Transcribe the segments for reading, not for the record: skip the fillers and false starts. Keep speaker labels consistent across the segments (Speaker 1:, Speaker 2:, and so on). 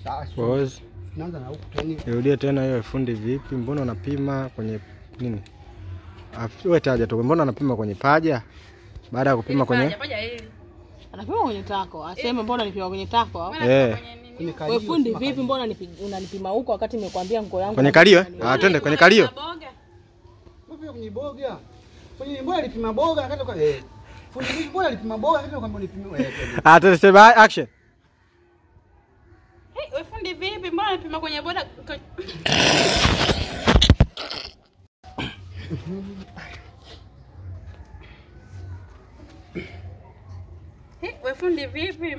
Speaker 1: Sawa.
Speaker 2: Pause.
Speaker 1: Tunaanza na huku tena.
Speaker 2: Rudia tena hiyo fundi vipi? Mbona unapima kwenye nini? Wewe taja tu. Mbona unapima kwenye paja? Baada ya kupima kwenye
Speaker 3: paja hili.
Speaker 4: Anapima kwenye tako. Asema mbona nipima kwenye tako au?
Speaker 1: Wewe
Speaker 4: fundi vipi mbona unanipima huko wakati nimekwambia nguo yangu?
Speaker 2: Kwenye kalio? Twende kwenye kalio.
Speaker 1: Wewe kwenye boga. Kwenye mbona alipima boga akati kwa fundi vipi mbona alipima boga akati kwamba unipime wewe.
Speaker 2: Twende step by action.
Speaker 3: Wewe fundi vipi mbona unapima kwenye boda? Wewe fundi vipi?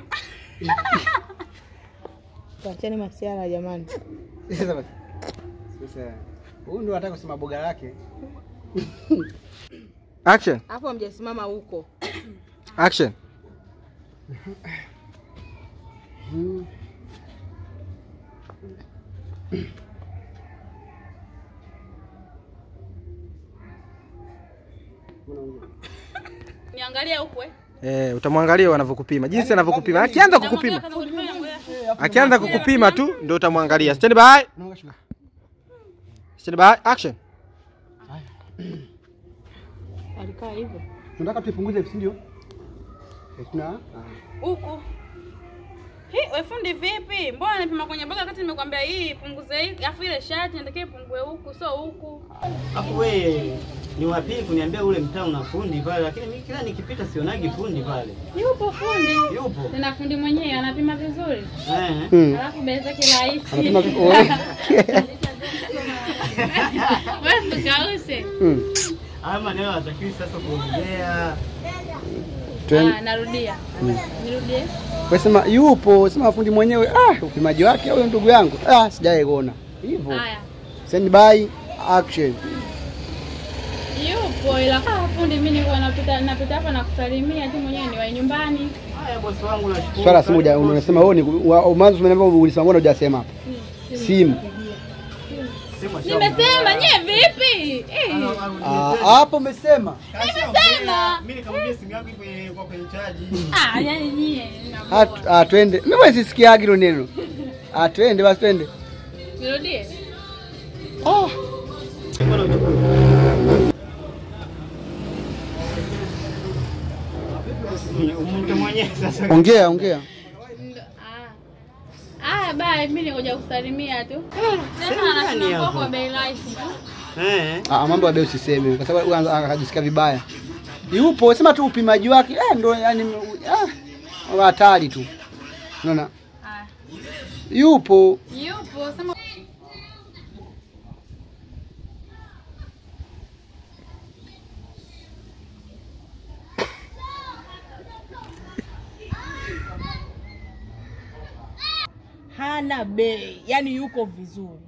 Speaker 4: Tuachane masiara jamani.
Speaker 1: Sasa huyu ndio anataka kusema boga lake.
Speaker 2: Action.
Speaker 4: Hapo mjasimama huko.
Speaker 2: Action.
Speaker 3: Niangalia huko
Speaker 2: Utamwangalia wanavyokupima. Jinsi anavyokupima. Akianza kukupima tu ndio utamwangalia. Stand by. Stand by. Action.
Speaker 4: Alikaa hivyo.
Speaker 1: Tunataka tupunguze hivi ndio? Tuna
Speaker 3: huko. Wewe fundi vipi? Mbona unapima kwenye boga wakati nimekwambia hii punguze hii, afu ile shati natakiwa ipungue huku, sio huku.
Speaker 5: Afu wewe ni wapi kuniambia ule mtaa una fundi pale, lakini mimi kila nikipita sionagi fundi pale.
Speaker 3: Yupo fundi.
Speaker 5: Yupo.
Speaker 3: Tena fundi mwenyewe anapima vizuri. Alafu bei zake rahisi.
Speaker 1: anapima wewe.
Speaker 3: Wewe kause.
Speaker 5: Haya maneno hatakiwi sasa kuongea.
Speaker 3: Narudia. Nirudie.
Speaker 1: Wewe sema yupo, sema fundi mwenyewe. Upimaji wake huyo ndugu yangu. Sijawahi kuona. Hivyo.
Speaker 3: Haya.
Speaker 1: Stand by action.
Speaker 3: Yupo ila fundi mimi nilikuwa napita hapa na kusalimia tu mwenyewe ni wa nyumbani.
Speaker 5: Haya bosi wangu nashukuru.
Speaker 1: Swala simu unasema wewe ni mwanzo umeniambia ulisema mbona hujasema hapa? Simu.
Speaker 3: Nimesema nyewe vipi?
Speaker 1: Hapo umesema.
Speaker 3: Nimesema.
Speaker 5: Mimi nikamwambia simu yangu ipo kwenye chaji.
Speaker 3: Yani nyie.
Speaker 1: Twende. Mimi sisikiagi hilo neno. Twende basi twende.
Speaker 3: Nirudie.
Speaker 5: Mtu mwenyewe sasa.
Speaker 1: Ongea.
Speaker 3: Bye, mimi nikuja kusalimia tu. Sema anasema kwa bei rahisi tu.
Speaker 1: Mambo ya bei usiseme kwa sababu akajisikia vibaya. Yupo, sema tu upimaji wake ndio yani hatari tu. Unaona? Yupo,
Speaker 3: sema
Speaker 4: hana bei, yani yuko vizuri.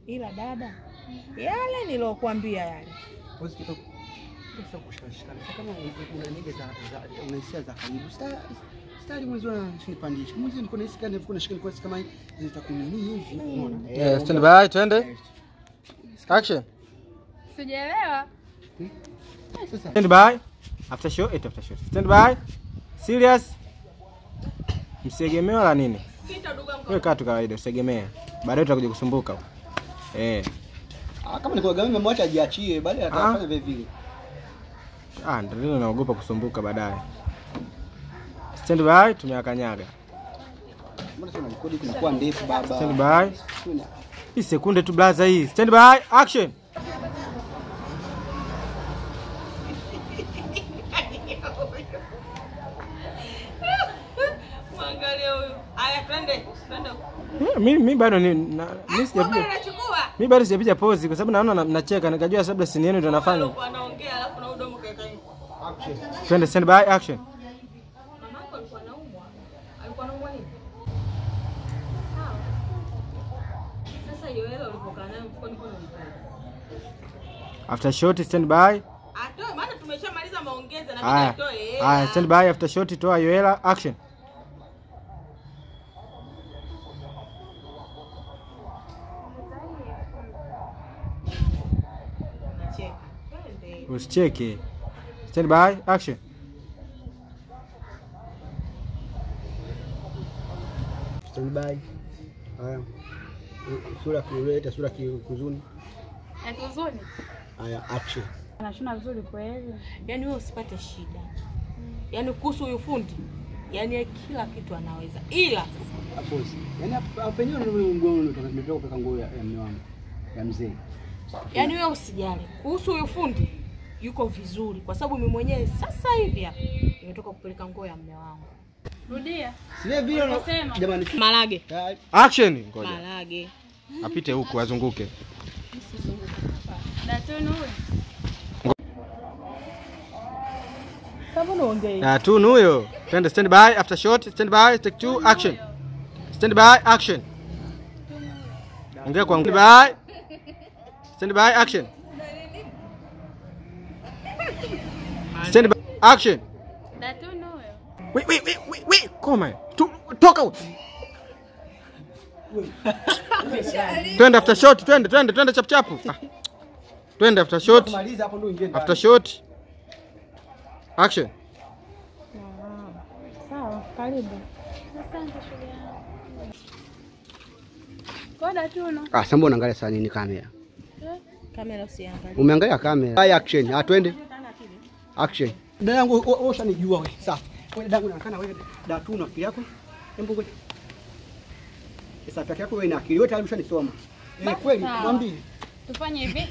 Speaker 4: Ila dada, yale nilokuambia yale.
Speaker 1: Sasa kushashikana. Kama una nige unaisia za karibu. Stari mwanzo ananipandisha. Mwanzo niko naisi kama nilikuwa nashika kwa kama zitakunini hivi. Unaona?
Speaker 2: Stand by, twende. Action.
Speaker 3: sijaelewa.
Speaker 1: Sasa
Speaker 2: Stand by. After show, after show. Stand by. Serious. Msiegemea wala nini? Wewe kaa tu kawaida, usegemea. Baadaye utakuja kusumbuka.
Speaker 1: kama niko gawe memwacha ajiachie, baadaye atafanya vile vile.
Speaker 2: Ndio naogopa kusumbuka baadaye. Stand by, tumeakanyaga.
Speaker 1: Mbona sasa rekodi kunakuwa ndefu baba?
Speaker 2: Stand by. Hii sekunde tu blaza hii. Stand by, action.
Speaker 3: Mwangalia huyu. Aya twende.
Speaker 2: Mimi bado mimi sijapiga. Mimi bado sijapiga pause kwa sababu naona nacheka nikajua labda sini yenu ndio nafanya.
Speaker 3: Anaongea alafu na udomo kaeka hivi.
Speaker 1: Action.
Speaker 2: Twende stand by, action.
Speaker 3: Mamako alikuwa anaumwa. Alikuwa anaumwa nini? Sawa. Sasa hiyo hela ulipokaa nayo mfuko niko nampea.
Speaker 2: After shot, stand by.
Speaker 3: Atoe maana tumeshamaliza maongezi na mimi atoe hela.
Speaker 2: Stand by, after shot, toa hiyo hela, action. Usicheke. Stand by, action.
Speaker 1: Stand by. Haya. Sura kuleta sura kuzuni.
Speaker 3: Kuzuni.
Speaker 1: Haya, action.
Speaker 3: Anashona vizuri kweli. Yaani wewe usipate shida. Yaani kuhusu huyu fundi, yaani kila kitu anaweza. Ila sasa
Speaker 1: Boss. Yaani hapa penyewe ndio mgongo tunataka kupeka nguo ya mume wangu. Ya mzee.
Speaker 3: yaani wewe usijali. Kuhusu huyu fundi yuko vizuri kwa sababu mimi mwenyewe sasa hivi hapa nimetoka kupeleka nguo ya mume wangu. Rudia.
Speaker 1: Sile vile jamani.
Speaker 3: Marage.
Speaker 2: Action. Ngoja.
Speaker 3: Marage.
Speaker 2: Apite huku azunguke.
Speaker 3: Datunu huyu. Sababu ongei.
Speaker 2: Datunu huyo. Twende stand by after shot. Stand by take 2 action. Stand by action. Ongea kwa stand by. Stand by action. Stand by action.
Speaker 3: Datunu huyo.
Speaker 2: Wait. Koma. Toka huko. Twende after shot. Twende chap chap. Twende after shot.
Speaker 1: Kumaliza hapo ndio ingie.
Speaker 2: After shot. Action.
Speaker 3: Sawa, karibu. Asante shule yangu. Kwa Datunu.
Speaker 1: Sasa mbona unaangalia saa nini kamera?
Speaker 3: Kamera usiangalie.
Speaker 1: Umeangalia kamera. Haya action. Twende. Action. Dada yangu wewe ushanijua wewe. Safi. Wewe dada yangu unaonekana wewe Datunu akili yako. Hebu ngoja. Safi yako wewe na akili. Wewe tayari ushanisoma. Kweli mwambie.
Speaker 3: Tufanye hivi.